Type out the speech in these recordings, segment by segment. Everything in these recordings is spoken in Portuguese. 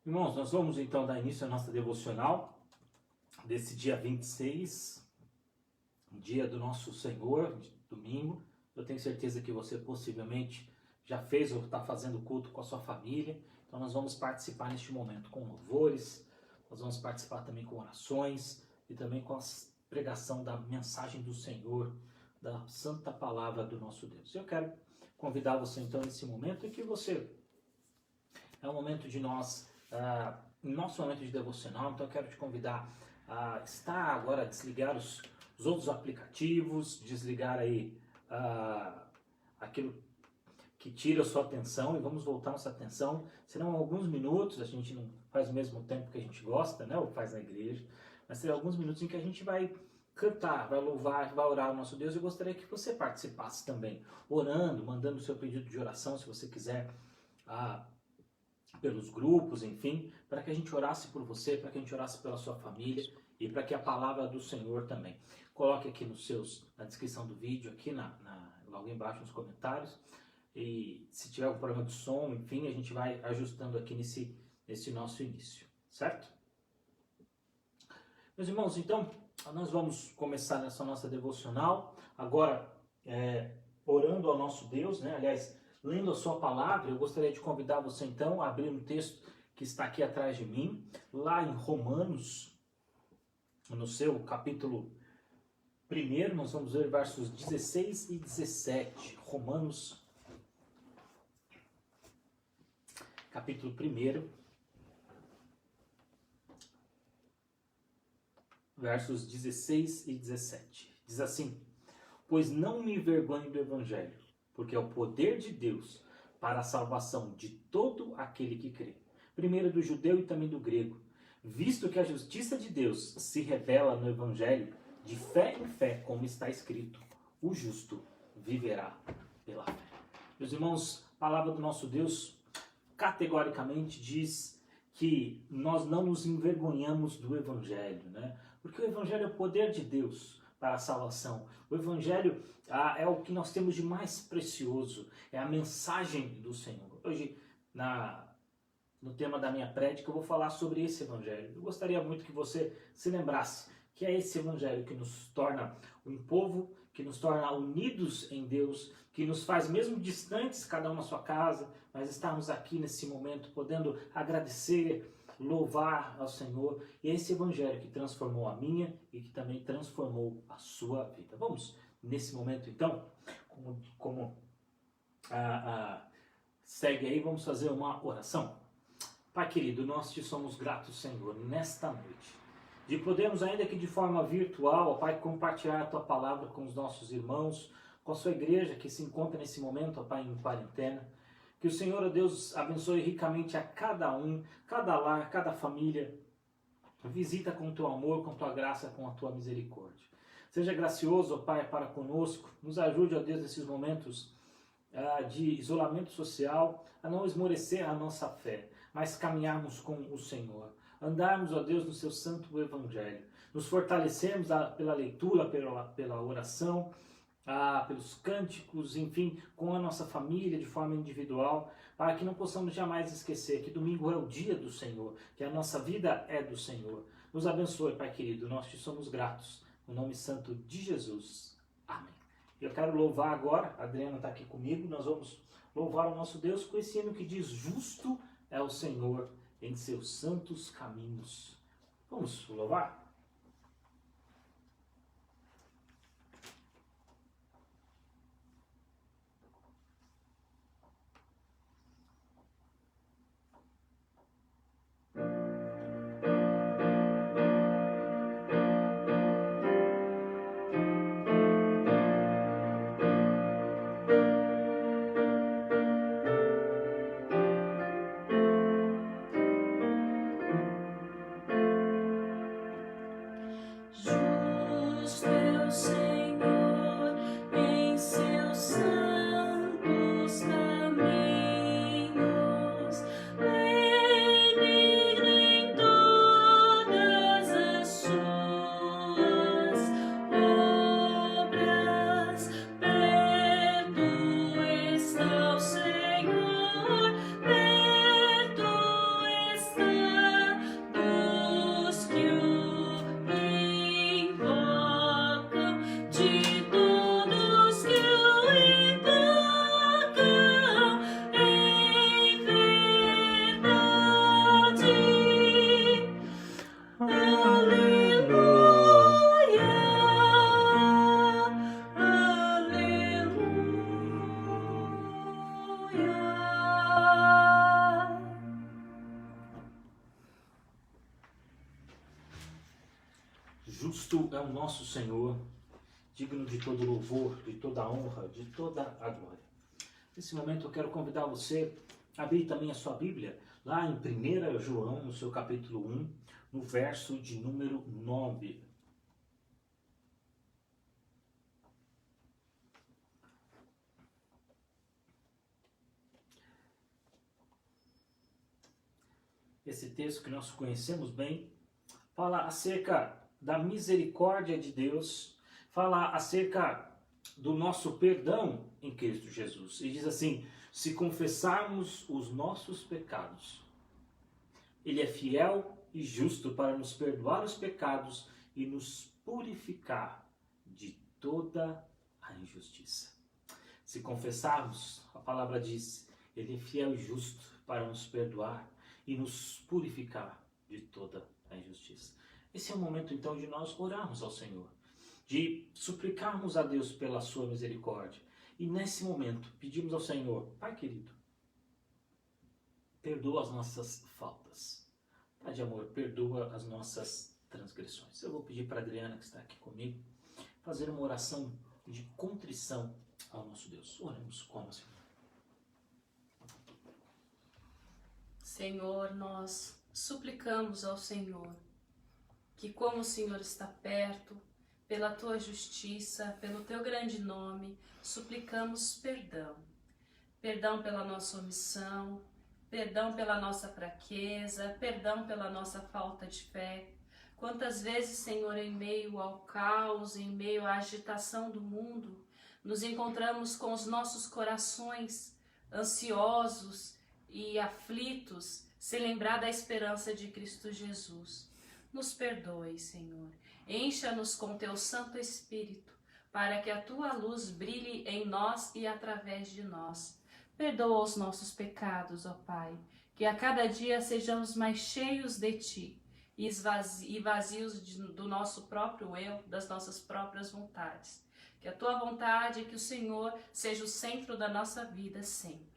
Irmãos, nós vamos então dar início à nossa devocional desse dia 26, dia do nosso Senhor, domingo. Eu tenho certeza que você possivelmente já fez ou está fazendo culto com a sua família. Então nós vamos participar neste momento com louvores, nós vamos participar também com orações e também com a pregação da mensagem do Senhor, da santa palavra do nosso Deus. Eu quero convidar você então nesse momento e que você... É um momento de nós... nosso momento de devocional, então eu quero te convidar a estar agora, a desligar os outros aplicativos, desligar aí aquilo que tira a sua atenção e vamos voltar nossa atenção. Serão alguns minutos, a gente não faz o mesmo tempo que a gente gosta, né, ou faz na igreja, mas serão alguns minutos em que a gente vai cantar, vai louvar, vai orar ao nosso Deus. Eu gostaria que você participasse também, orando, mandando o seu pedido de oração, se você quiser, pelos grupos, enfim, para que a gente orasse por você, para que a gente orasse pela sua família e para que a palavra do Senhor também. Coloque aqui na descrição do vídeo, aqui logo embaixo nos comentários, e se tiver algum problema de som, enfim, a gente vai ajustando aqui nesse nosso início, certo? Meus irmãos, então, nós vamos começar nessa nossa devocional, agora orando ao nosso Deus, né? Aliás, lendo a sua palavra. Eu gostaria de convidar você então a abrir um texto que está aqui atrás de mim, lá em Romanos, no seu capítulo 1, nós vamos ver versos 16 e 17. Romanos, capítulo 1, versos 16 e 17. Diz assim: pois não me envergonho do Evangelho, porque é o poder de Deus para a salvação de todo aquele que crê, primeiro do judeu e também do grego, visto que a justiça de Deus se revela no Evangelho de fé em fé, como está escrito: o justo viverá pela fé. Meus irmãos, a palavra do nosso Deus categoricamente diz que nós não nos envergonhamos do Evangelho, né? Porque o Evangelho é o poder de Deus para a salvação. O Evangelho é o que nós temos de mais precioso, é a mensagem do Senhor. Hoje, no tema da minha prédica, eu vou falar sobre esse Evangelho. Eu gostaria muito que você se lembrasse que é esse Evangelho que nos torna um povo, que nos torna unidos em Deus, que nos faz mesmo distantes, cada um na sua casa, mas estarmos aqui nesse momento, podendo agradecer, louvar ao Senhor. E é esse Evangelho que transformou a minha e que também transformou a sua vida. Vamos, nesse momento então, como segue aí, vamos fazer uma oração. Pai querido, nós te somos gratos, Senhor, nesta noite, de podermos, ainda que de forma virtual, Pai, compartilhar a Tua palavra com os nossos irmãos, com a sua igreja que se encontra nesse momento, Pai, em quarentena. Que o Senhor, ó Deus, abençoe ricamente a cada um, cada lar, cada família. Visita com o Teu amor, com a Tua graça, com a Tua misericórdia. Seja gracioso, ó Pai, para conosco. Nos ajude, ó Deus, nesses momentos de isolamento social, a não esmorecer a nossa fé, mas caminharmos com o Senhor. Andarmos, ó Deus, no Seu santo Evangelho. Nos fortalecermos pela leitura, pela oração, pelos cânticos, enfim, com a nossa família de forma individual, para que não possamos jamais esquecer que domingo é o dia do Senhor, que a nossa vida é do Senhor. Nos abençoe, Pai querido, nós te somos gratos. No nome santo de Jesus. Amém. Eu quero louvar agora, a Adriana está aqui comigo, nós vamos louvar o nosso Deus com esse hino que diz: justo é o Senhor em seus santos caminhos. Vamos louvar? Justo é o nosso Senhor, digno de todo louvor, de toda honra, de toda a glória. Nesse momento eu quero convidar você a abrir também a sua Bíblia, lá em 1 João, no seu capítulo 1, no verso de número 9. Esse texto que nós conhecemos bem, fala acerca da misericórdia de Deus, fala acerca do nosso perdão em Cristo Jesus. E diz assim: se confessarmos os nossos pecados, Ele é fiel e justo para nos perdoar os pecados e nos purificar de toda a injustiça. Se confessarmos, a palavra diz, Ele é fiel e justo para nos perdoar e nos purificar de toda a injustiça. Esse é o momento então de nós orarmos ao Senhor, de suplicarmos a Deus pela sua misericórdia. E nesse momento pedimos ao Senhor: Pai querido, perdoa as nossas faltas. Pai de amor, perdoa as nossas transgressões. Eu vou pedir para a Adriana, que está aqui comigo, fazer uma oração de contrição ao nosso Deus. Oremos com o Senhor. Senhor, nós suplicamos ao Senhor que, como o Senhor está perto, pela tua justiça, pelo teu grande nome, suplicamos perdão. Perdão pela nossa omissão, perdão pela nossa fraqueza, perdão pela nossa falta de fé. Quantas vezes, Senhor, em meio ao caos, em meio à agitação do mundo, nos encontramos com os nossos corações ansiosos e aflitos, se lembrar da esperança de Cristo Jesus. Nos perdoe, Senhor. Encha-nos com teu Santo Espírito, para que a tua luz brilhe em nós e através de nós. Perdoa os nossos pecados, ó Pai, que a cada dia sejamos mais cheios de ti e vazios do nosso próprio eu, das nossas próprias vontades. Que a tua vontade, que o Senhor seja o centro da nossa vida sempre.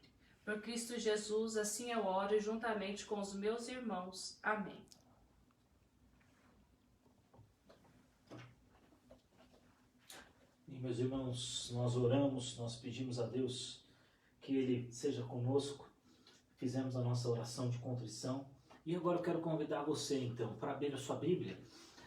Por Cristo Jesus, assim eu oro juntamente com os meus irmãos. Amém. E meus irmãos, nós oramos, nós pedimos a Deus que Ele seja conosco. Fizemos a nossa oração de contrição. E agora eu quero convidar você então para abrir a sua Bíblia.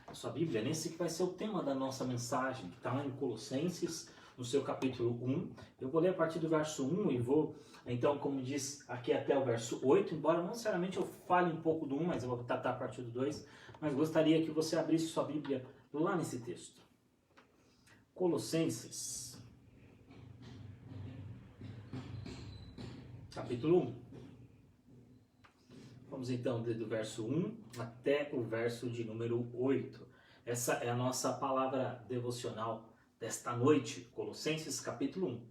A sua Bíblia, nesse que vai ser o tema da nossa mensagem, que está lá em Colossenses, no seu capítulo 1. Eu vou ler a partir do verso 1 e vou, então, como diz aqui, até o verso 8, embora não necessariamente eu fale um pouco do 1, mas eu vou tratar a partir do 2, mas gostaria que você abrisse sua Bíblia lá nesse texto. Colossenses, capítulo 1. Vamos então desde o verso 1 até o verso de número 8. Essa é a nossa palavra devocional desta noite, Colossenses capítulo 1,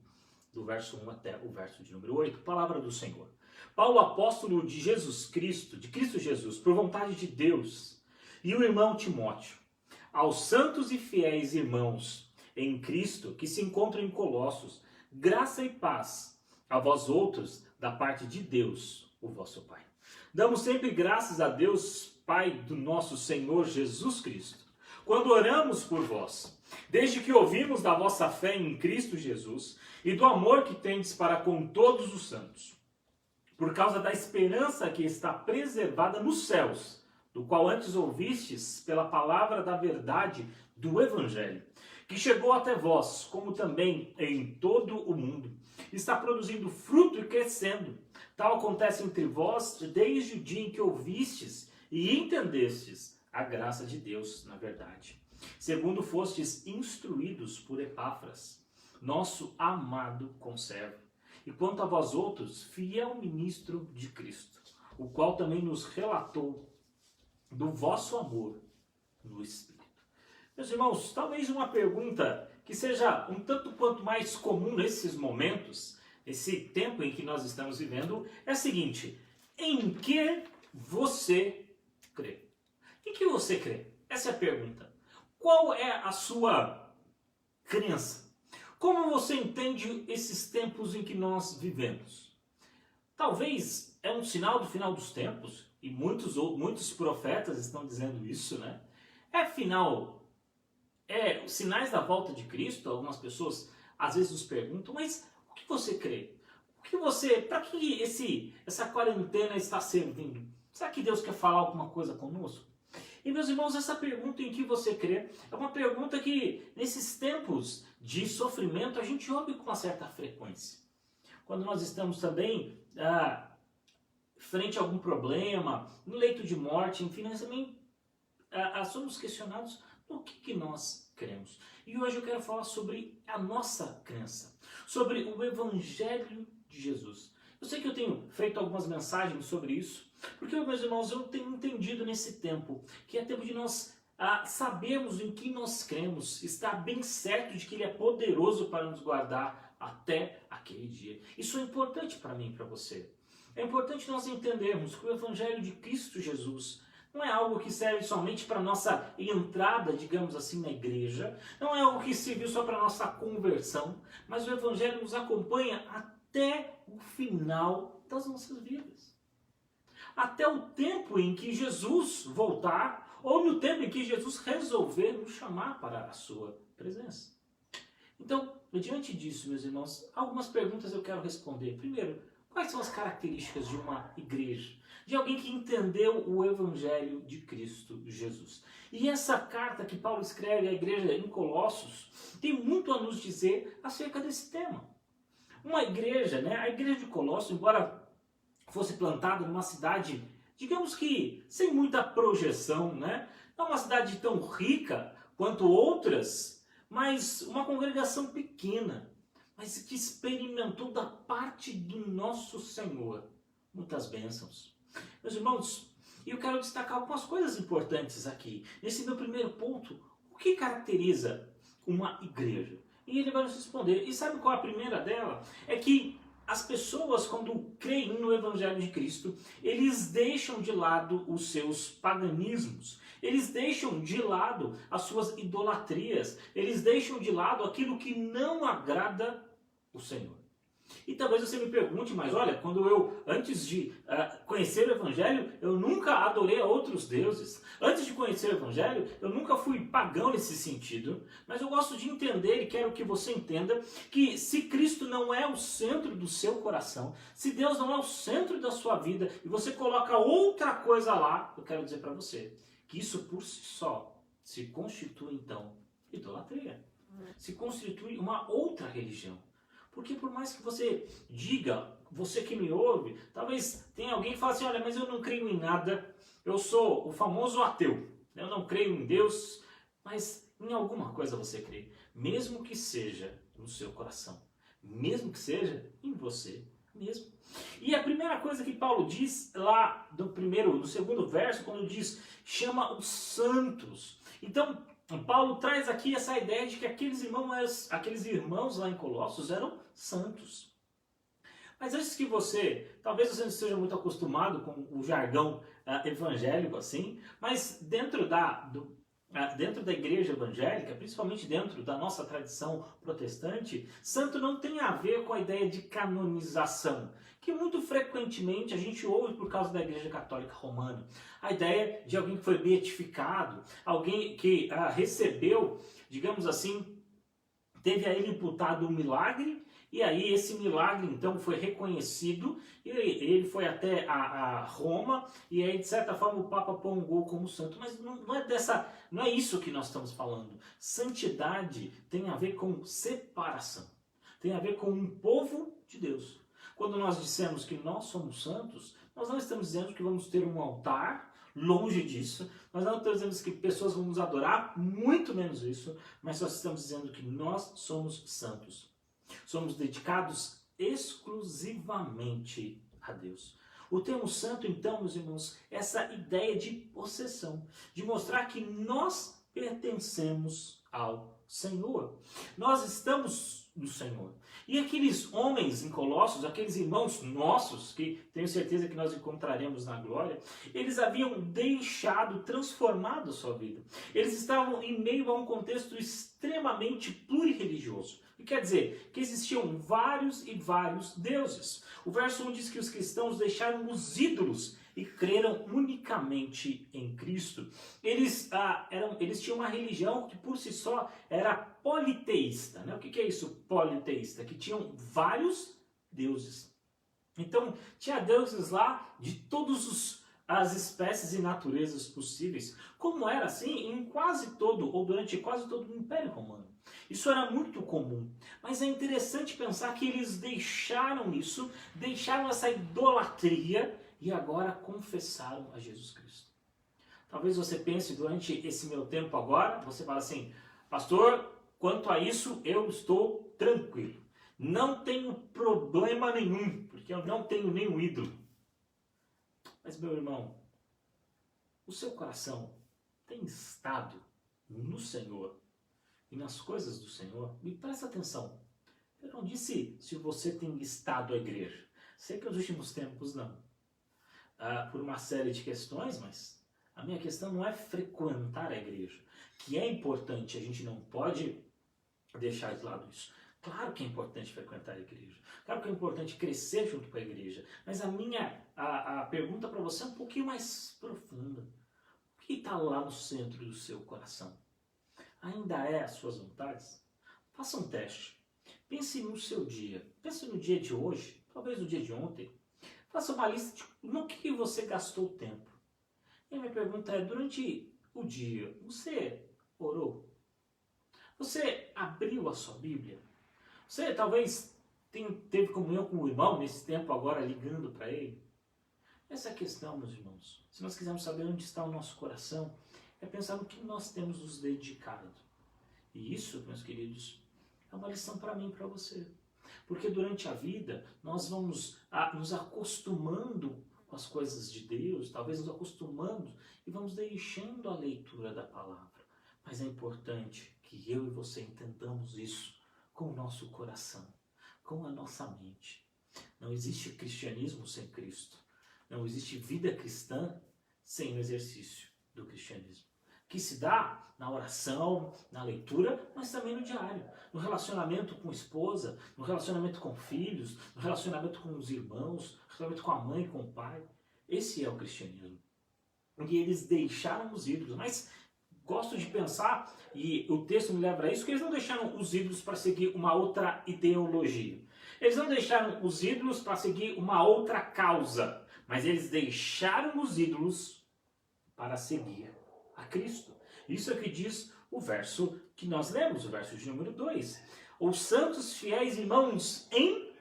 do verso 1 até o verso de número 8, palavra do Senhor. Paulo, apóstolo de Jesus Cristo, de Cristo Jesus, por vontade de Deus, e o irmão Timóteo, aos santos e fiéis irmãos em Cristo que se encontram em Colossos, graça e paz a vós outros da parte de Deus, o vosso Pai. Damos sempre graças a Deus, Pai do nosso Senhor Jesus Cristo, quando oramos por vós, desde que ouvimos da vossa fé em Cristo Jesus e do amor que tendes para com todos os santos, por causa da esperança que está preservada nos céus, do qual antes ouvistes pela palavra da verdade do Evangelho, que chegou até vós, como também em todo o mundo, está produzindo fruto e crescendo. Tal acontece entre vós desde o dia em que ouvistes e entendestes a graça de Deus na verdade, segundo fostes instruídos por Epáfras, nosso amado conservo, e quanto a vós outros, fiel ministro de Cristo, o qual também nos relatou do vosso amor no Espírito. Meus irmãos, talvez uma pergunta que seja um tanto quanto mais comum nesses momentos, esse tempo em que nós estamos vivendo, é a seguinte: em que você crê? Em que você crê? Essa é a pergunta. Qual é a sua crença? Como você entende esses tempos em que nós vivemos? Talvez é um sinal do final dos tempos, e muitos profetas estão dizendo isso, né? É final os sinais da volta de Cristo, algumas pessoas às vezes nos perguntam, mas o que você crê? Para que essa quarentena está servindo? Será que Deus quer falar alguma coisa conosco? E meus irmãos, essa pergunta em que você crê é uma pergunta que nesses tempos de sofrimento a gente ouve com uma certa frequência. Quando nós estamos também frente a algum problema, no leito de morte, enfim, nós também somos questionados no que nós cremos. E hoje eu quero falar sobre a nossa crença, sobre o Evangelho de Jesus. Eu sei que eu tenho feito algumas mensagens sobre isso, porque, meus irmãos, eu tenho entendido nesse tempo que é tempo de nós sabermos em que nós cremos, estar bem certo de que Ele é poderoso para nos guardar até aquele dia. Isso é importante para mim e para você. É importante nós entendermos que o Evangelho de Cristo Jesus não é algo que serve somente para a nossa entrada, digamos assim, na igreja, não é algo que serviu só para a nossa conversão, mas o Evangelho nos acompanha até o final das nossas vidas. Até o tempo em que Jesus voltar, ou no tempo em que Jesus resolver nos chamar para a sua presença. Então, diante disso, meus irmãos, algumas perguntas eu quero responder. Primeiro, quais são as características de uma igreja? De alguém que entendeu o Evangelho de Cristo Jesus. E essa carta que Paulo escreve à igreja em Colossos tem muito a nos dizer acerca desse tema. Uma igreja, a igreja de Colossos, embora fosse plantada numa cidade, digamos que sem muita projeção, não é uma cidade tão rica quanto outras, mas uma congregação pequena, mas que experimentou da parte do nosso Senhor muitas bênçãos. Meus irmãos, eu quero destacar algumas coisas importantes aqui. Nesse meu primeiro ponto, o que caracteriza uma igreja? E ele vai nos responder. E sabe qual é a primeira dela? É que as pessoas, quando creem no Evangelho de Cristo, eles deixam de lado os seus paganismos. Eles deixam de lado as suas idolatrias. Eles deixam de lado aquilo que não agrada o Senhor. E talvez você me pergunte, mas olha, quando eu, antes de conhecer o Evangelho, eu nunca adorei a outros deuses. Antes de conhecer o Evangelho, eu nunca fui pagão nesse sentido. Mas eu gosto de entender e quero que você entenda que se Cristo não é o centro do seu coração, se Deus não é o centro da sua vida e você coloca outra coisa lá, eu quero dizer para você que isso por si só se constitui então idolatria. Se constitui uma outra religião. Porque por mais que você diga, você que me ouve, talvez tenha alguém que fale assim, olha, mas eu não creio em nada, eu sou o famoso ateu, eu não creio em Deus, mas em alguma coisa você crê, mesmo que seja no seu coração, mesmo que seja em você mesmo. E a primeira coisa que Paulo diz lá no segundo verso, quando diz, chama os santos. Então, Paulo traz aqui essa ideia de que aqueles irmãos lá em Colossos eram santos. Mas antes que talvez você não esteja muito acostumado com o jargão evangélico assim, mas dentro da igreja evangélica, principalmente dentro da nossa tradição protestante, santo não tem a ver com a ideia de canonização, que muito frequentemente a gente ouve por causa da Igreja Católica Romana. A ideia de alguém que foi beatificado, alguém que recebeu, digamos assim, teve a ele imputado um milagre, e aí esse milagre então foi reconhecido, e ele foi até a Roma, e aí de certa forma o Papa pongou como santo. Mas não é isso que nós estamos falando. Santidade tem a ver com separação, tem a ver com um povo de Deus. Quando nós dissemos que nós somos santos, nós não estamos dizendo que vamos ter um altar, longe disso. Nós não estamos dizendo que pessoas vão nos adorar, muito menos isso. Mas nós estamos dizendo que nós somos santos. Somos dedicados exclusivamente a Deus. O termo santo, então, meus irmãos, essa ideia de possessão, de mostrar que nós pertencemos ao Senhor. Nós estamos no Senhor. E aqueles homens em Colossos, aqueles irmãos nossos, que tenho certeza que nós encontraremos na glória, eles haviam transformado a sua vida. Eles estavam em meio a um contexto extremamente plurireligioso. E quer dizer que existiam vários e vários deuses. O verso 1 diz que os cristãos deixaram os ídolos e creram unicamente em Cristo, eles tinham uma religião que por si só era politeísta. Né? O que é isso, politeísta? Que tinham vários deuses. Então, tinha deuses lá de todas as espécies e naturezas possíveis, como era assim em quase todo, ou durante quase todo o Império Romano. Isso era muito comum, mas é interessante pensar que eles deixaram isso, deixaram essa idolatria e agora confessaram a Jesus Cristo. Talvez você pense durante esse meu tempo agora, você fala assim, pastor, quanto a isso eu estou tranquilo. Não tenho problema nenhum, porque eu não tenho nenhum ídolo. Mas meu irmão, o seu coração tem estado no Senhor e nas coisas do Senhor? E presta atenção, eu não disse se você tem estado à igreja. Sei que nos últimos tempos não. Por uma série de questões, mas a minha questão não é frequentar a igreja, que é importante, a gente não pode deixar de lado isso. Claro que é importante frequentar a igreja, claro que é importante crescer junto com a igreja, mas a pergunta para você é um pouquinho mais profunda. O que está lá no centro do seu coração? Ainda é as suas vontades? Faça um teste. Pense no seu dia, pense no dia de hoje, talvez no dia de ontem. Faça uma lista de no que você gastou tempo. E a minha pergunta é, durante o dia, você orou? Você abriu a sua Bíblia? Você talvez teve comunhão com o irmão nesse tempo agora ligando para ele? Essa é a questão, meus irmãos. Se nós quisermos saber onde está o nosso coração, é pensar no que nós temos nos dedicado. E isso, meus queridos, é uma lição para mim e para você. Porque durante a vida nós vamos nos acostumando com as coisas de Deus, talvez nos acostumando e vamos deixando a leitura da palavra. Mas é importante que eu e você entendamos isso com o nosso coração, com a nossa mente. Não existe cristianismo sem Cristo. Não existe vida cristã sem o exercício do cristianismo, que se dá na oração, na leitura, mas também no diário, no relacionamento com a esposa, no relacionamento com filhos, no relacionamento com os irmãos, no relacionamento com a mãe, com o pai. Esse é o cristianismo. E eles deixaram os ídolos, mas gosto de pensar, e o texto me leva a isso, que eles não deixaram os ídolos para seguir uma outra ideologia. Eles não deixaram os ídolos para seguir uma outra causa, mas eles deixaram os ídolos para seguir a Cristo. Isso é o que diz o verso que nós lemos, o verso de número 2. Os santos fiéis irmãos em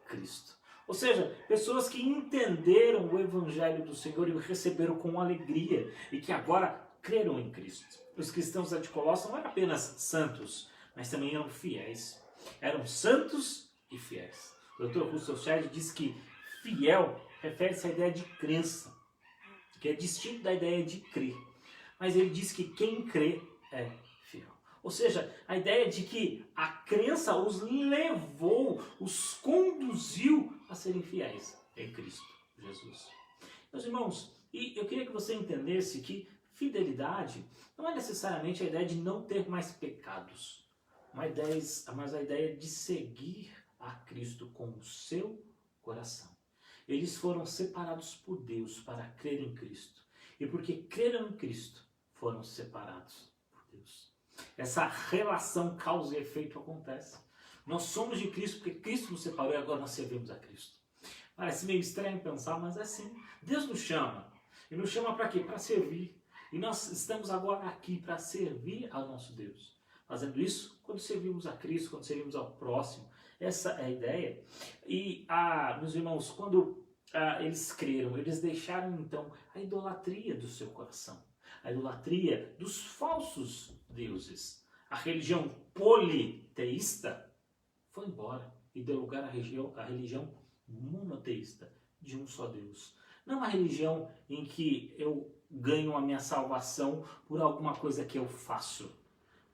Cristo. Ou seja, pessoas que entenderam o Evangelho do Senhor e o receberam com alegria e que agora creram em Cristo. Os cristãos de Colossos não eram apenas santos, mas também eram fiéis. Eram santos e fiéis. O Dr. Russell Shedd diz que fiel refere-se à ideia de crença, que é distinto da ideia de crer. Mas ele diz que quem crê é fiel. Ou seja, a ideia de que a crença os levou, os conduziu a serem fiéis em Cristo Jesus. Meus irmãos, e eu queria que você entendesse que fidelidade não é necessariamente a ideia de não ter mais pecados, mas a ideia de seguir a Cristo com o seu coração. Eles foram separados por Deus para crer em Cristo. E porque creram em Cristo, foram separados por Deus. Essa relação causa e efeito acontece. Nós somos de Cristo porque Cristo nos separou e agora nós servimos a Cristo. Parece meio estranho pensar, mas é assim. Deus nos chama. E nos chama para quê? Para servir. E nós estamos agora aqui para servir ao nosso Deus. Fazendo isso quando servimos a Cristo, quando servimos ao próximo. Essa é a ideia. E, meus irmãos, quando eles creram, eles deixaram então a idolatria do seu coração. A idolatria dos falsos deuses. A religião politeísta foi embora e deu lugar à religião monoteísta, de um só Deus. Não uma religião em que eu ganho a minha salvação por alguma coisa que eu faço,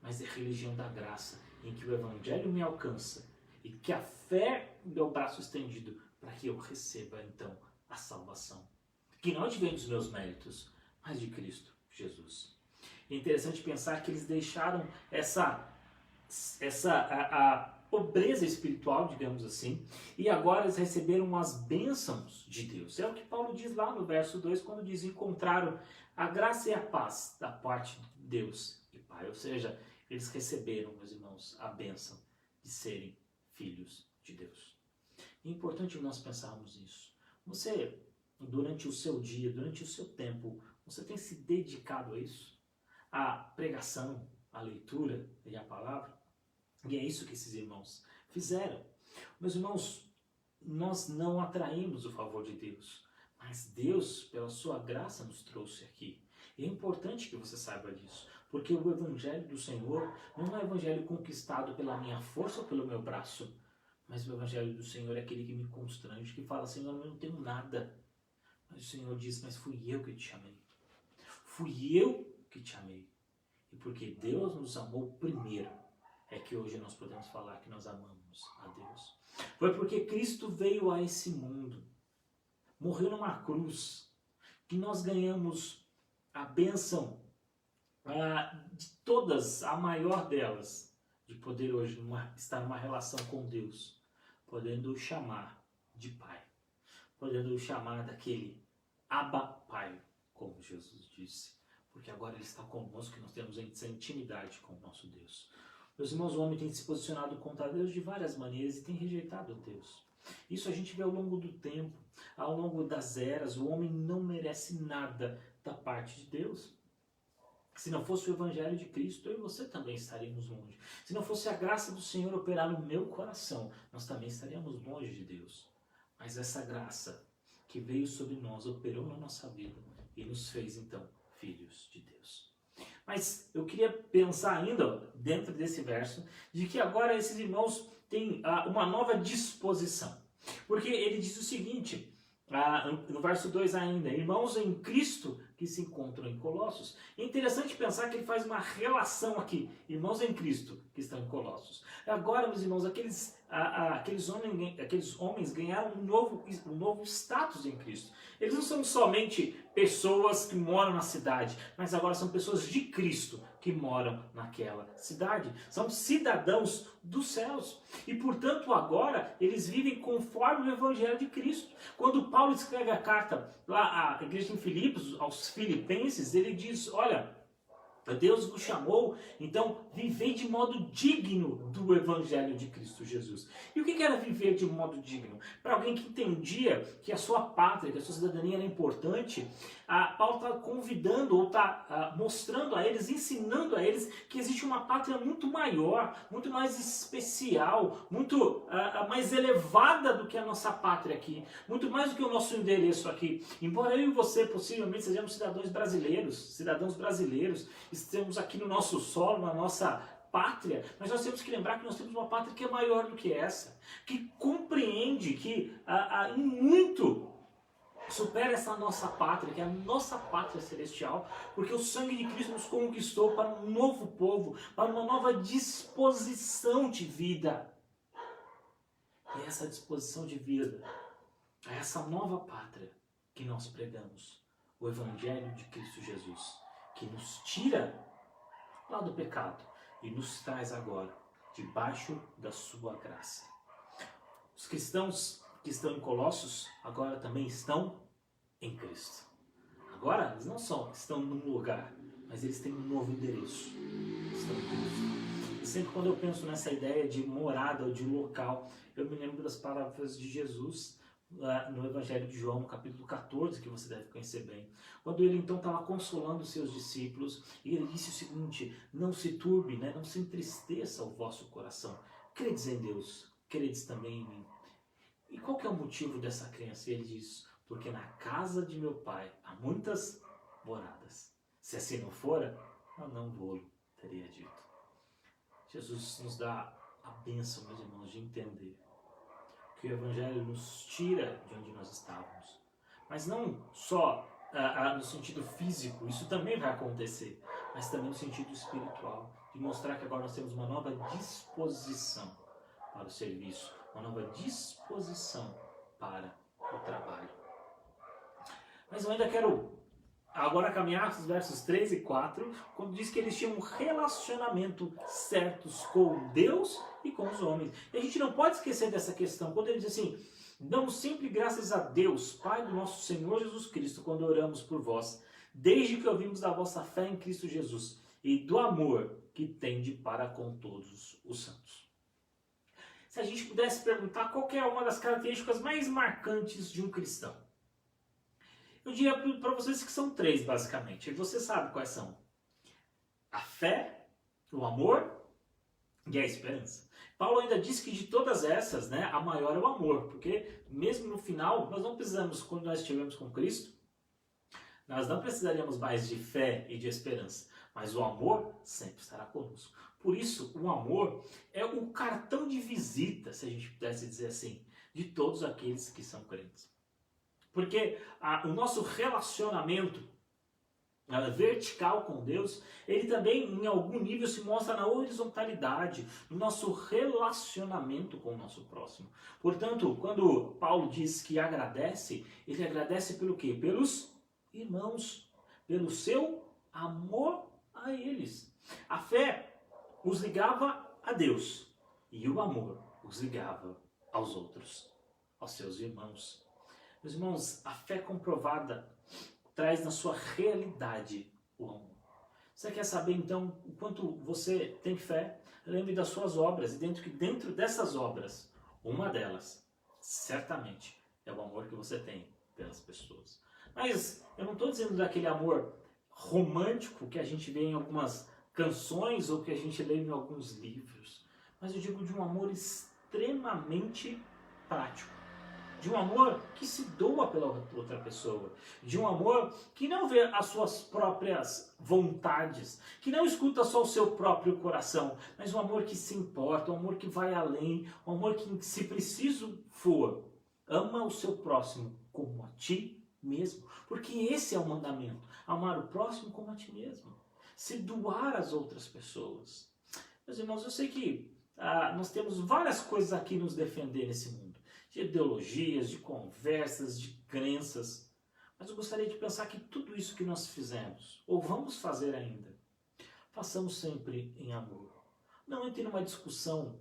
mas é a religião da graça, em que o Evangelho me alcança e que a fé é o braço estendido para que eu receba então a salvação. Que não vem dos meus méritos, mas de Cristo Jesus. É interessante pensar que eles deixaram pobreza espiritual, digamos assim, e agora eles receberam as bênçãos de Deus. É o que Paulo diz lá no verso 2, quando diz: encontraram a graça e a paz da parte de Deus e Pai. Ou seja, eles receberam, meus irmãos, a bênção de serem filhos de Deus. É importante nós pensarmos nisso. Você, durante o seu dia, durante o seu tempo, você tem se dedicado a isso? A pregação, a leitura e a palavra? E é isso que esses irmãos fizeram. Meus irmãos, nós não atraímos o favor de Deus, mas Deus, pela sua graça, nos trouxe aqui. E é importante que você saiba disso, porque o Evangelho do Senhor não é um evangelho conquistado pela minha força ou pelo meu braço, mas o Evangelho do Senhor é aquele que me constrange, que fala: Senhor, eu não tenho nada. Mas o Senhor diz: mas fui eu que te chamei. Fui eu que te amei. E porque Deus nos amou primeiro, é que hoje nós podemos falar que nós amamos a Deus. Foi porque Cristo veio a esse mundo, morreu numa cruz, que nós ganhamos a bênção de todas, a maior delas, de poder hoje estar numa relação com Deus, podendo o chamar de Pai, podendo o chamar daquele Abba Pai, como Jesus disse, porque agora Ele está conosco e nós temos essa intimidade com o nosso Deus. Meus irmãos, o homem tem se posicionado contra Deus de várias maneiras e tem rejeitado Deus. Isso a gente vê ao longo do tempo, ao longo das eras. O homem não merece nada da parte de Deus. Se não fosse o Evangelho de Cristo, eu e você também estaríamos longe. Se não fosse a graça do Senhor operar no meu coração, nós também estaríamos longe de Deus. Mas essa graça que veio sobre nós, operou na nossa vida e nos fez, então, filhos de Deus. Mas eu queria pensar ainda, dentro desse verso, de que agora esses irmãos têm uma nova disposição. Porque ele diz o seguinte, no verso 2 ainda: irmãos em Cristo que se encontram em Colossos. É interessante pensar que ele faz uma relação aqui, irmãos em Cristo que estão em Colossos. Agora, meus irmãos, aqueles homens ganharam um novo status em Cristo. Eles não são somente pessoas que moram na cidade, mas agora são pessoas de Cristo que moram naquela cidade. São cidadãos dos céus. E, portanto, agora eles vivem conforme o Evangelho de Cristo. Quando Paulo escreve a carta lá à igreja em Filipos, aos filipenses, ele diz: olha, Deus vos chamou, então vivei de modo digno do Evangelho de Cristo Jesus. E o que era viver de modo digno? Para alguém que entendia que a sua pátria, que a sua cidadania era importante, Paulo está convidando ou está mostrando a eles, ensinando a eles que existe uma pátria muito maior, muito mais especial, muito mais elevada do que a nossa pátria aqui, muito mais do que o nosso endereço aqui. Embora eu e você possivelmente sejamos cidadãos brasileiros, estamos aqui no nosso solo, na nossa pátria, mas nós temos que lembrar que nós temos uma pátria que é maior do que essa, que compreende, que em muito supera essa nossa pátria, que é a nossa pátria celestial, porque o sangue de Cristo nos conquistou para um novo povo, para uma nova disposição de vida. E essa disposição de vida, é essa nova pátria que nós pregamos, o Evangelho de Cristo Jesus, que nos tira lá do pecado e nos traz agora debaixo da sua graça. Os cristãos que estão em Colossos agora também estão em Cristo. Agora eles não só estão num lugar, mas eles têm um novo endereço. Estão em Cristo. E sempre quando eu penso nessa ideia de morada ou de local, eu me lembro das palavras de Jesus no Evangelho de João, no capítulo 14, que você deve conhecer bem, quando ele então estava consolando os seus discípulos, e ele disse o seguinte: não se turbe, não se entristeça o vosso coração, credes em Deus, credes também em mim. E qual que é o motivo dessa crença? E ele diz: porque na casa de meu pai há muitas moradas, se assim não fora, eu não vou teria dito. Jesus nos dá a bênção, meus irmãos, de entender que o Evangelho nos tira de onde nós estávamos. Mas não só no sentido físico, isso também vai acontecer, mas também no sentido espiritual, de mostrar que agora nós temos uma nova disposição para o serviço, uma nova disposição para o trabalho. Mas eu ainda quero agora caminhar os versos 3 e 4, quando diz que eles tinham um relacionamento certos com Deus e com os homens. E a gente não pode esquecer dessa questão. Quando ele diz assim, damos sempre graças a Deus, Pai do nosso Senhor Jesus Cristo, quando oramos por vós, desde que ouvimos da vossa fé em Cristo Jesus e do amor que tende para com todos os santos. Se a gente pudesse perguntar qual é uma das características mais marcantes de um cristão, eu diria para vocês que são 3, basicamente. E você sabe quais são. A fé, o amor e a esperança. Paulo ainda diz que de todas essas, né, a maior é o amor. Porque mesmo no final, nós não precisamos, quando nós estivermos com Cristo, nós não precisaríamos mais de fé e de esperança. Mas o amor sempre estará conosco. Por isso, o amor é o cartão de visita, se a gente pudesse dizer assim, de todos aqueles que são crentes. Porque o nosso relacionamento vertical com Deus, ele também em algum nível se mostra na horizontalidade, no nosso relacionamento com o nosso próximo. Portanto, quando Paulo diz que agradece, ele agradece pelo quê? Pelos irmãos, pelo seu amor a eles. A fé os ligava a Deus e o amor os ligava aos outros, aos seus irmãos. Meus irmãos, a fé comprovada traz na sua realidade o amor. Você quer saber então o quanto você tem fé? Lembre das suas obras e dentro dessas obras, uma delas, certamente, é o amor que você tem pelas pessoas. Mas eu não estou dizendo daquele amor romântico que a gente vê em algumas canções ou que a gente lê em alguns livros. Mas eu digo de um amor extremamente prático. De um amor que se doa pela outra pessoa. De um amor que não vê as suas próprias vontades. Que não escuta só o seu próprio coração. Mas um amor que se importa, um amor que vai além. Um amor que, se preciso for, ama o seu próximo como a ti mesmo. Porque esse é o mandamento. Amar o próximo como a ti mesmo. Se doar às outras pessoas. Meus irmãos, eu sei que nós temos várias coisas aqui nos defender nesse mundo. De ideologias, de conversas, de crenças. Mas eu gostaria de pensar que tudo isso que nós fizemos, ou vamos fazer ainda, façamos sempre em amor. Não entre numa discussão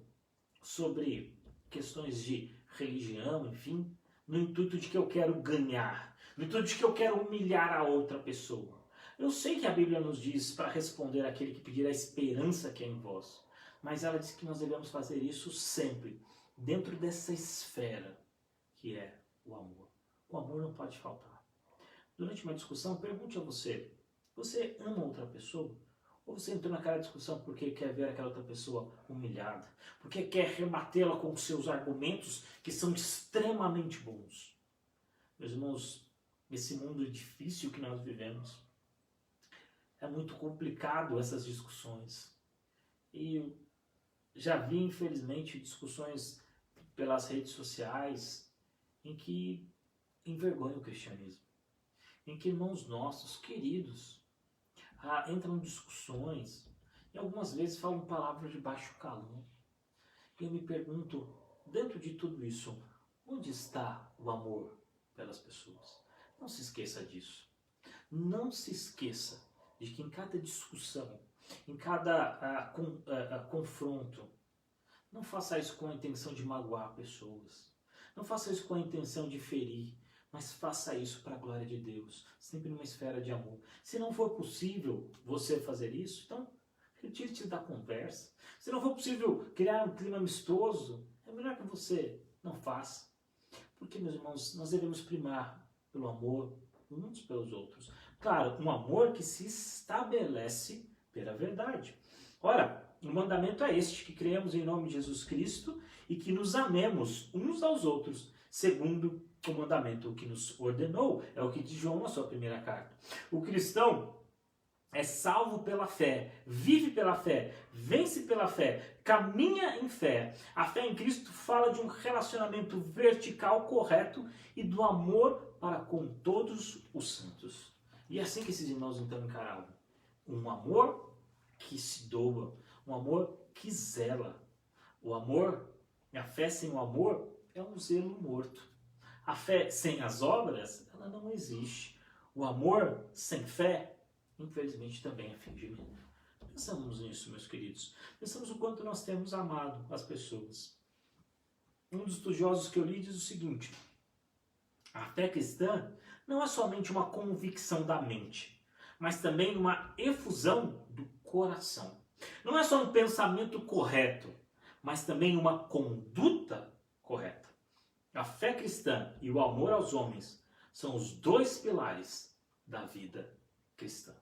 sobre questões de religião, enfim, no intuito de que eu quero ganhar, no intuito de que eu quero humilhar a outra pessoa. Eu sei que a Bíblia nos diz para responder àquele que pedir a esperança que é em vós, mas ela diz que nós devemos fazer isso sempre, dentro dessa esfera que é o amor. O amor não pode faltar. Durante uma discussão, pergunte a você, você ama outra pessoa? Ou você entrou naquela discussão porque quer ver aquela outra pessoa humilhada? Porque quer rebatê-la com seus argumentos que são extremamente bons? Meus irmãos, esse mundo difícil que nós vivemos, é muito complicado essas discussões. E já vi, infelizmente, discussões pelas redes sociais em que envergonham o cristianismo. Em que irmãos nossos, queridos, entram em discussões e algumas vezes falam palavras de baixo calão. E eu me pergunto, dentro de tudo isso, onde está o amor pelas pessoas? Não se esqueça disso. Não se esqueça de que em cada discussão, em cada confronto, não faça isso com a intenção de magoar pessoas. Não faça isso com a intenção de ferir. Mas faça isso para a glória de Deus. Sempre numa esfera de amor. Se não for possível você fazer isso, então retire-te da conversa. Se não for possível criar um clima amistoso, é melhor que você não faça. Porque, meus irmãos, nós devemos primar pelo amor uns pelos outros. Claro, um amor que se estabelece pela verdade. Ora, o mandamento é este, que creamos em nome de Jesus Cristo e que nos amemos uns aos outros, segundo o mandamento que nos ordenou. É o que diz João na sua primeira carta. O cristão é salvo pela fé, vive pela fé, vence pela fé, caminha em fé. A fé em Cristo fala de um relacionamento vertical correto e do amor para com todos os santos. E é assim que esses irmãos então encaravam. Um amor que se doa, um amor que zela. O amor, a fé sem o amor é um zelo morto. A fé sem as obras, ela não existe. O amor sem fé, infelizmente, também é fingimento. Pensamos nisso, meus queridos. Pensamos o quanto nós temos amado as pessoas. Um dos estudiosos que eu li diz o seguinte: a fé cristã não é somente uma convicção da mente, mas também uma efusão do coração. Não é só um pensamento correto, mas também uma conduta correta. A fé cristã e o amor aos homens são os dois pilares da vida cristã.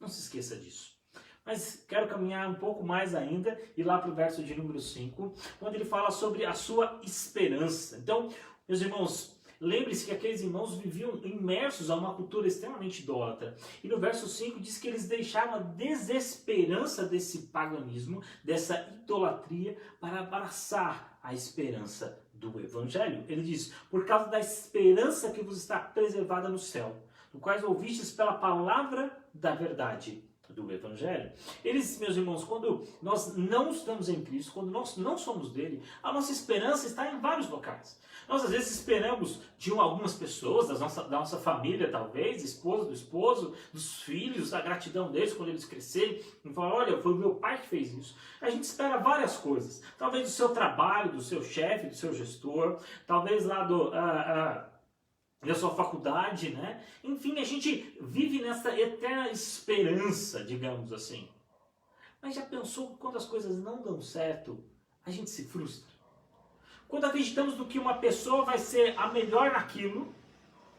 Não se esqueça disso. Mas quero caminhar um pouco mais ainda e lá para o verso de número 5, onde ele fala sobre a sua esperança. Então, meus irmãos, lembre-se que aqueles irmãos viviam imersos a uma cultura extremamente idólatra. E no verso 5 diz que eles deixaram a desesperança desse paganismo, dessa idolatria, para abraçar a esperança do Evangelho. Ele diz: por causa da esperança que vos está preservada no céu, do quais ouvistes pela palavra da verdade do Evangelho. Eles, meus irmãos, quando nós não estamos em Cristo, quando nós não somos dele, a nossa esperança está em vários locais. Nós às vezes esperamos de algumas pessoas, da nossa família talvez, esposa do esposo, dos filhos, a gratidão deles quando eles crescerem, e falar: olha, foi o meu pai que fez isso. A gente espera várias coisas, talvez do seu trabalho, do seu chefe, do seu gestor, talvez lá da sua faculdade, né? Enfim, a gente vive nessa eterna esperança, digamos assim. Mas já pensou que quando as coisas não dão certo, a gente se frustra? Quando acreditamos no que uma pessoa vai ser a melhor naquilo,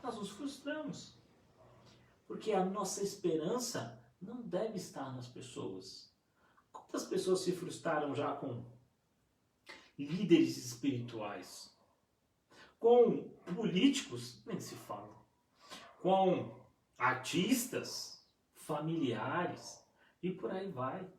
nós nos frustramos. Porque a nossa esperança não deve estar nas pessoas. Quantas pessoas se frustraram já com líderes espirituais? Com políticos, nem se fala. Com artistas, familiares e por aí vai.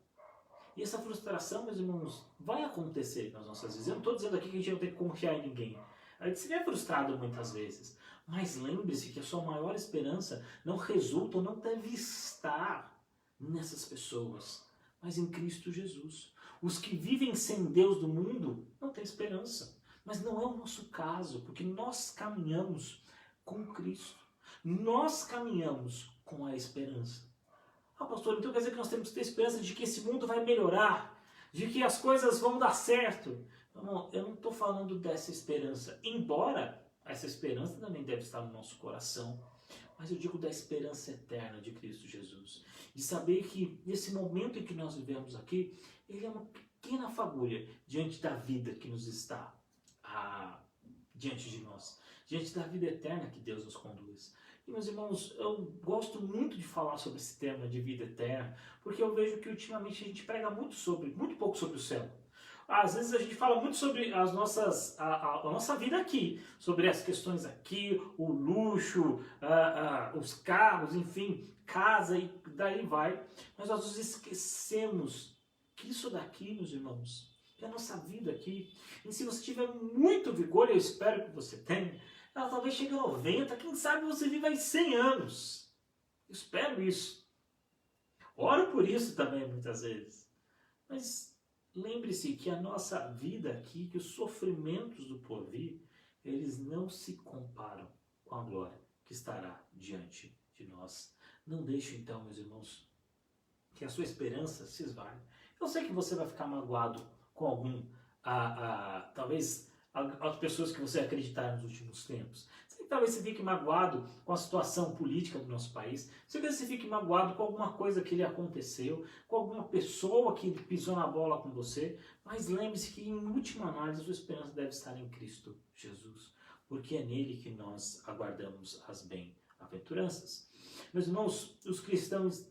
E essa frustração, meus irmãos, vai acontecer nas nossas vidas. Eu não estou dizendo aqui que a gente não tem que confiar em ninguém. A gente seria frustrado muitas vezes. Mas lembre-se que a sua maior esperança não resulta ou não deve estar nessas pessoas, mas em Cristo Jesus. Os que vivem sem Deus do mundo não têm esperança. Mas não é o nosso caso, porque nós caminhamos com Cristo. Nós caminhamos com a esperança. Ah, pastor, então quer dizer que nós temos que ter esperança de que esse mundo vai melhorar, de que as coisas vão dar certo. Não, eu não estou falando dessa esperança, embora essa esperança também deve estar no nosso coração. Mas eu digo da esperança eterna de Cristo Jesus. De saber que nesse momento em que nós vivemos aqui, ele é uma pequena fagulha diante da vida que nos está diante de nós, diante da vida eterna que Deus nos conduz. E, meus irmãos, eu gosto muito de falar sobre esse tema de vida eterna, porque eu vejo que ultimamente a gente prega muito pouco sobre o céu. Às vezes a gente fala muito sobre a nossa vida aqui, sobre as questões aqui, o luxo, os carros, enfim, casa e daí vai. Mas nós nos esquecemos que isso daqui, meus irmãos, é a nossa vida aqui. E se você tiver muito vigor, eu espero que você tenha, ela talvez chegue a 90, quem sabe você viva aí 100 anos. Eu espero isso. Oro por isso também muitas vezes. Mas lembre-se que a nossa vida aqui, que os sofrimentos do porvir, eles não se comparam com a glória que estará diante de nós. Não deixe então, meus irmãos, que a sua esperança se esvaie. Eu sei que você vai ficar magoado com talvez as pessoas que você acreditar nos últimos tempos. Sei que talvez você fique magoado com a situação política do nosso país. Sei que você fique magoado com alguma coisa que lhe aconteceu, com alguma pessoa que pisou na bola com você. Mas lembre-se que, em última análise, a sua esperança deve estar em Cristo Jesus. Porque é nele que nós aguardamos as bem-aventuranças. Meus irmãos, os cristãos,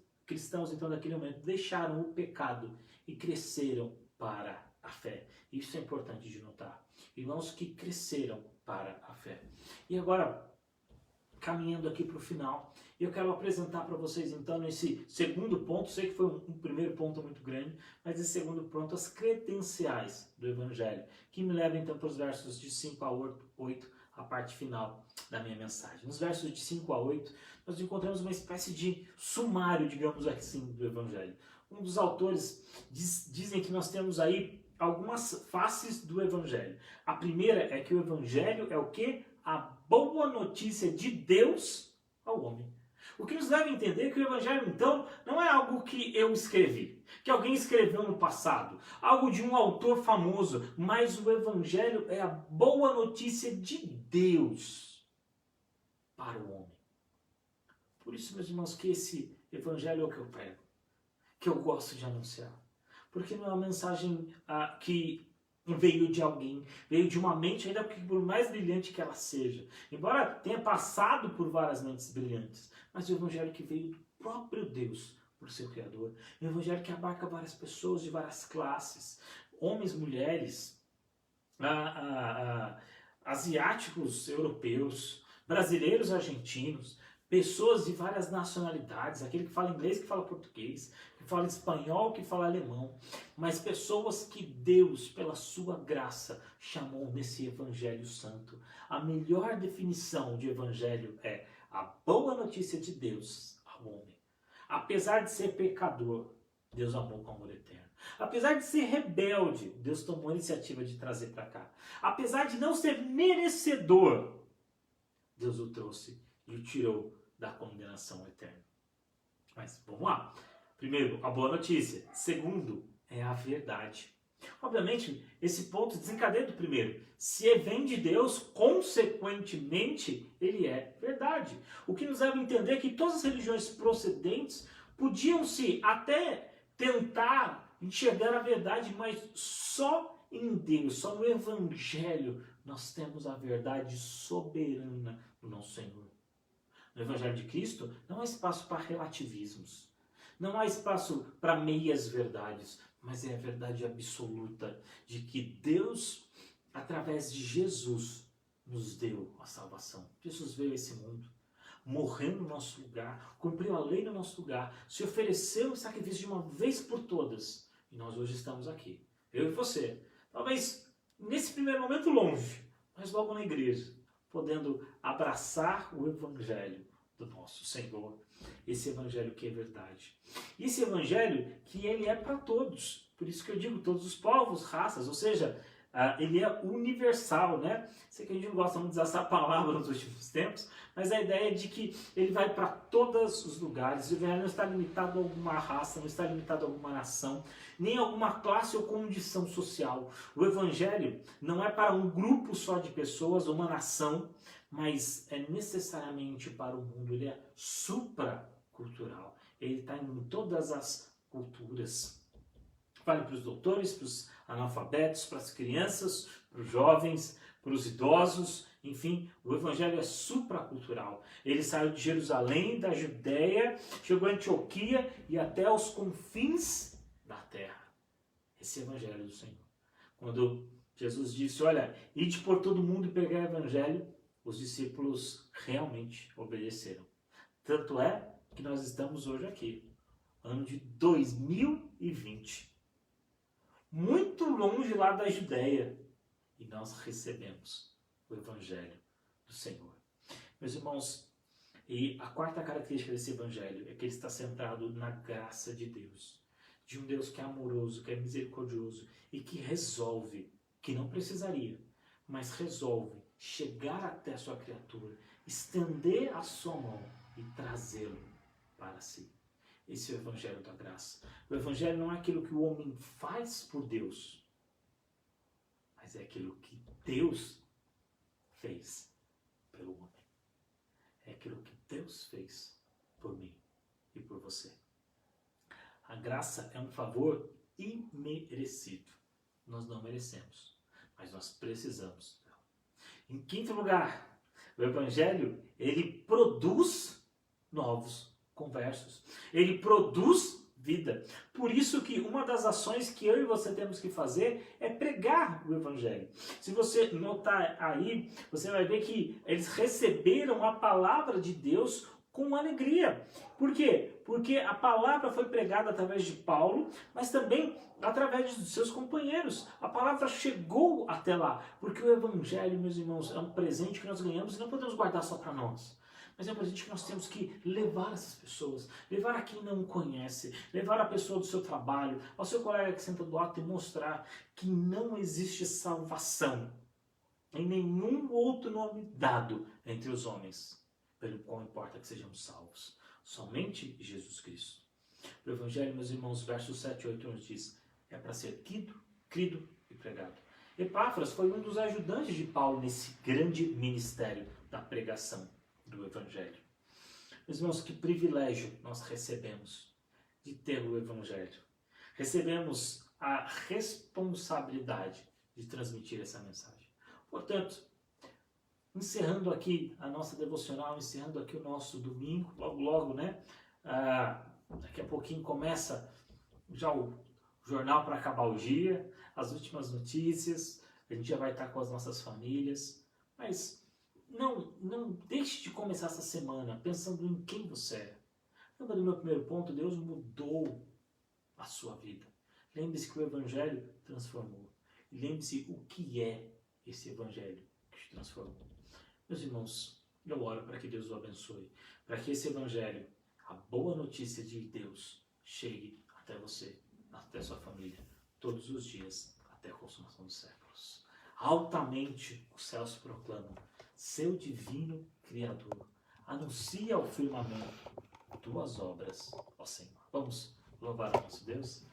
então, naquele momento, deixaram o pecado e cresceram para a fé. Isso é importante de notar. Irmãos que cresceram para a fé. E agora, caminhando aqui para o final, eu quero apresentar para vocês então esse segundo ponto. Sei que foi um primeiro ponto muito grande, mas esse segundo ponto, as credenciais do Evangelho, que me leva então para os versos de 5 a 8, a parte final da minha mensagem. Nos versos de 5 a 8, nós encontramos uma espécie de sumário, digamos assim, do Evangelho. Um dos autores dizem que nós temos aí algumas faces do Evangelho. A primeira é que o Evangelho é o quê? A boa notícia de Deus ao homem. O que nos leva a entender que o Evangelho, então, não é algo que eu escrevi, que alguém escreveu no passado, algo de um autor famoso, mas o Evangelho é a boa notícia de Deus para o homem. Por isso, meus irmãos, que esse Evangelho é o que eu prego, que eu gosto de anunciar. Porque não é uma mensagem que veio de alguém, veio de uma mente, ainda que por mais brilhante que ela seja. Embora tenha passado por várias mentes brilhantes, mas o Evangelho que veio do próprio Deus, por seu Criador. O Evangelho que abarca várias pessoas de várias classes, homens, mulheres, asiáticos, europeus, brasileiros, argentinos, pessoas de várias nacionalidades, aquele que fala inglês, que fala português, que fala espanhol, que fala alemão, mas pessoas que Deus, pela sua graça, chamou nesse Evangelho Santo. A melhor definição de Evangelho é a boa notícia de Deus ao homem. Apesar de ser pecador, Deus amou com amor eterno. Apesar de ser rebelde, Deus tomou a iniciativa de trazer para cá. Apesar de não ser merecedor, Deus o trouxe e o tirou da condenação eterna. Mas vamos lá. Primeiro, a boa notícia. Segundo, é a verdade. Obviamente, esse ponto desencadeia do primeiro. Se vem de Deus, consequentemente, ele é verdade. O que nos leva a entender que todas as religiões procedentes podiam-se até tentar enxergar a verdade, mas só em Deus, só no Evangelho, nós temos a verdade soberana do nosso Senhor. No Evangelho de Cristo, não há espaço para relativismos. Não há espaço para meias verdades. Mas é a verdade absoluta de que Deus, através de Jesus, nos deu a salvação. Jesus veio a esse mundo, morreu no nosso lugar, cumpriu a lei no nosso lugar, se ofereceu em sacrifício de uma vez por todas. E nós hoje estamos aqui, eu e você. Talvez nesse primeiro momento longe, mas logo na igreja, podendo abraçar o Evangelho do nosso Senhor. Esse Evangelho que é verdade. E esse Evangelho que ele é para todos. Por isso que eu digo todos os povos, raças, ou seja, ele é universal, né? Sei que a gente não gosta muito de usar essa palavra nos últimos tempos, mas a ideia é de que ele vai para todos os lugares. O Evangelho não está limitado a alguma raça, não está limitado a alguma nação, nem a alguma classe ou condição social. O Evangelho não é para um grupo só de pessoas ou uma nação, mas é necessariamente para o mundo. Ele é supracultural. Ele está em todas as culturas. Vale para os doutores, para os analfabetos, para as crianças, para os jovens, para os idosos, enfim, o Evangelho é supracultural. Ele saiu de Jerusalém, da Judéia, chegou a Antioquia e até os confins da terra. Esse é o Evangelho do Senhor. Quando Jesus disse, olha, ide por todo mundo e pregar o Evangelho, os discípulos realmente obedeceram. Tanto é que nós estamos hoje aqui, ano de 2020. Muito longe lá da Judéia, e nós recebemos o Evangelho do Senhor. Meus irmãos, e a quarta característica desse Evangelho é que ele está centrado na graça de Deus. De um Deus que é amoroso, que é misericordioso e que resolve, que não precisaria, mas resolve chegar até a sua criatura, estender a sua mão e trazê-lo para si. Esse é o Evangelho da graça. O Evangelho não é aquilo que o homem faz por Deus, mas é aquilo que Deus fez pelo homem. É aquilo que Deus fez por mim e por você. A graça é um favor imerecido. Nós não merecemos, mas nós precisamos dela. Em quinto lugar, o Evangelho, ele produz novos conversos. Ele produz vida. Por isso que uma das ações que eu e você temos que fazer é pregar o Evangelho. Se você notar aí, você vai ver que eles receberam a palavra de Deus com alegria. Por quê? Porque a palavra foi pregada através de Paulo, mas também através dos seus companheiros. A palavra chegou até lá, porque o Evangelho, meus irmãos, é um presente que nós ganhamos e não podemos guardar só para nós. Mas é um presente que nós temos que levar essas pessoas, levar a quem não conhece, levar a pessoa do seu trabalho, ao seu colega que senta do lado e mostrar que não existe salvação em nenhum outro nome dado entre os homens, pelo qual importa que sejamos salvos. somente Jesus Cristo. O Evangelho, meus irmãos, versos 7 e 8 nos diz, é para ser crido e pregado. Epáfras foi um dos ajudantes de Paulo nesse grande ministério da pregação do Evangelho. Meus irmãos, que privilégio nós recebemos de ter o Evangelho. Recebemos a responsabilidade de transmitir essa mensagem. Portanto, encerrando aqui a nossa devocional, encerrando aqui o nosso domingo, logo, né? Daqui a pouquinho começa já o jornal para acabar o dia, as últimas notícias, a gente já vai estar com as nossas famílias, mas não deixe de começar essa semana pensando em quem você é. Lembra do meu primeiro ponto? Deus mudou a sua vida. Lembre-se que o Evangelho transformou. E lembre-se o que é esse Evangelho que te transformou. Meus irmãos, eu oro para que Deus o abençoe, para que esse Evangelho, a boa notícia de Deus, chegue até você, até sua família, todos os dias, até a consumação dos séculos. Altamente os céus proclamam, seu divino Criador, anuncia ao firmamento tuas obras, ó Senhor. Vamos louvar a nosso Deus?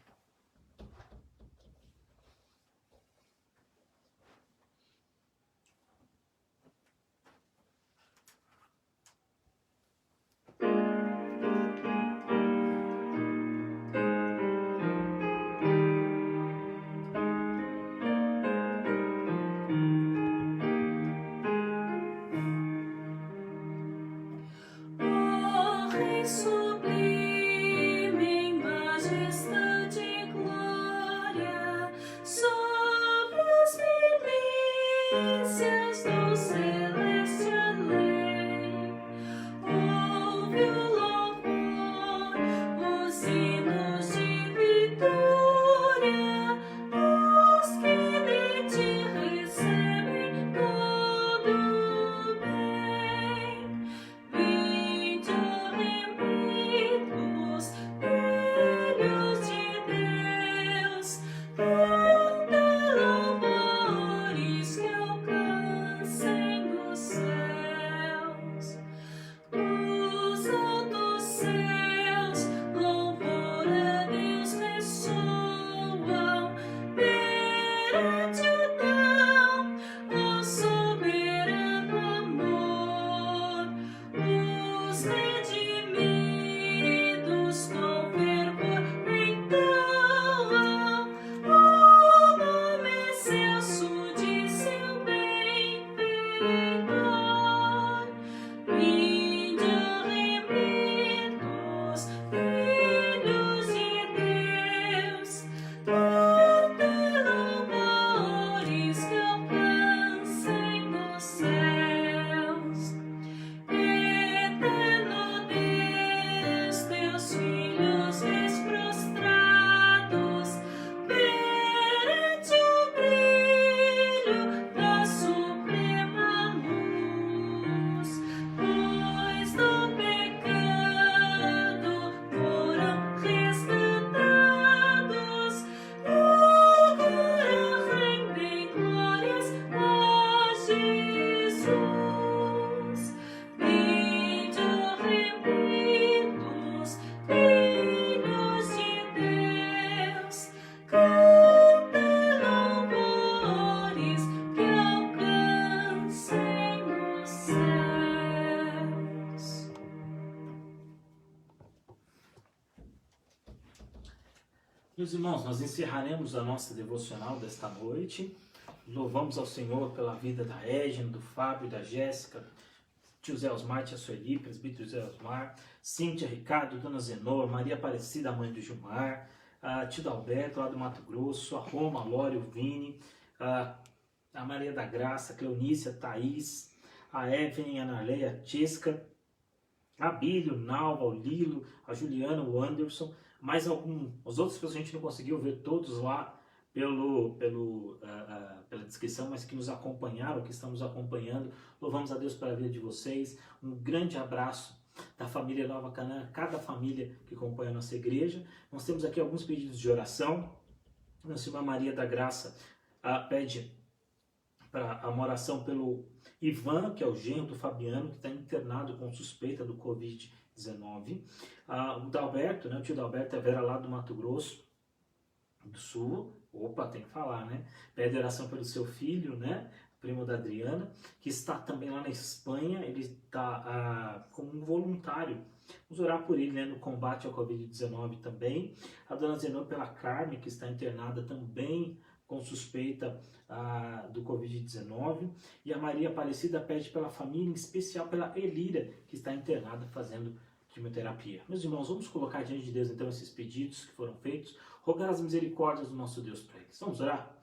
Meus irmãos, nós encerraremos a nossa devocional desta noite. Louvamos ao Senhor pela vida da Égina, do Fábio, da Jéssica, tio Zé Osmar, tia Sueli, presbítero Zé Osmar, Cíntia, Ricardo, dona Zenor, Maria Aparecida, mãe do Gilmar, tio Dalberto, lá do Mato Grosso, a Roma, a Lória, o Vini, a Maria da Graça, a Cleonícia, a Thaís, a Evelyn, a Narleia, a Tisca, a Bílio, o Nalva, o Lilo, a Juliana, o Anderson, mais os outros que a gente não conseguiu ver todos lá pela descrição, mas que nos acompanharam, que estamos acompanhando. Louvamos a Deus pela vida de vocês. Um grande abraço da família Nova Canaã, cada família que acompanha a nossa igreja. Nós temos aqui alguns pedidos de oração. Nossa irmã Maria da Graça pede para uma oração pelo Ivan, que é o genro do Fabiano, que está internado com suspeita do Covid-19. Covid-19. O Dalberto, né, o tio Dalberto e a Vera lá do Mato Grosso do Sul, opa, tem que falar, né? Pede oração pelo seu filho, né? Primo da Adriana, que está também lá na Espanha, ele está como um voluntário. Vamos orar por ele, né, no combate ao Covid-19 também. A dona Zenor pela Carmen, que está internada também com suspeita do Covid-19. E a Maria Aparecida pede pela família, em especial pela Elira, que está internada fazendo quimioterapia. Meus irmãos, vamos colocar diante de Deus então esses pedidos que foram feitos, rogar as misericórdias do nosso Deus para eles. Vamos orar?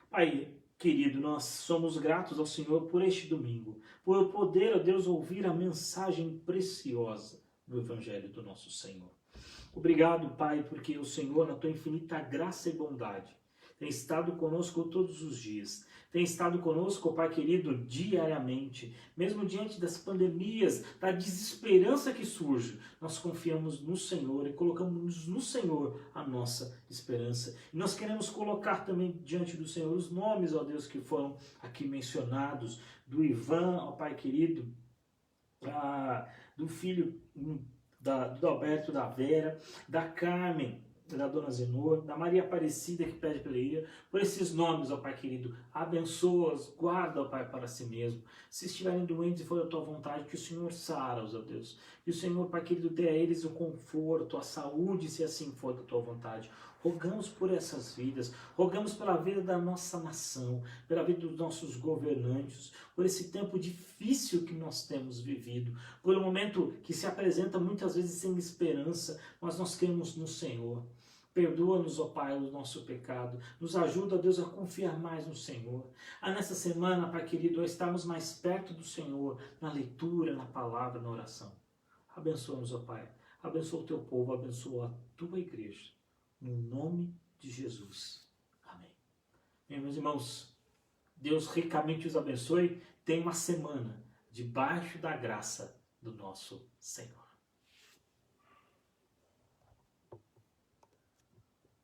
Pai querido, nós somos gratos ao Senhor por este domingo, por eu poder, ó Deus, ouvir a mensagem preciosa do Evangelho do nosso Senhor. Obrigado, Pai, porque o Senhor, na tua infinita graça e bondade, tem estado conosco todos os dias. Tem estado conosco, Pai querido, diariamente. Mesmo diante das pandemias, da desesperança que surge, nós confiamos no Senhor e colocamos no Senhor a nossa esperança. E nós queremos colocar também diante do Senhor os nomes, ó Deus, que foram aqui mencionados, do Ivan, ó Pai querido, do filho do Alberto, da Vera, da Carmen, da Dona Zenor, da Maria Aparecida que pede pela Ilha, por esses nomes, ó Pai querido, abençoa-os, guarda, ó Pai, para si mesmo. Se estiverem doentes e for a tua vontade, que o Senhor sara-os, ó Deus. Que o Senhor, Pai querido, dê a eles o conforto, a saúde, se assim for da tua vontade. Rogamos por essas vidas, rogamos pela vida da nossa nação, pela vida dos nossos governantes, por esse tempo difícil que nós temos vivido, por um momento que se apresenta muitas vezes sem esperança, mas nós cremos no Senhor. Perdoa-nos, ó Pai, o nosso pecado. Nos ajuda, ó Deus, a confiar mais no Senhor. Nessa semana, Pai querido, a estarmos mais perto do Senhor, na leitura, na palavra, na oração. Abençoa-nos, ó Pai. Abençoa o teu povo, abençoa a tua igreja. No nome de Jesus. Amém. Meus irmãos, Deus ricamente os abençoe. Tenha uma semana debaixo da graça do nosso Senhor.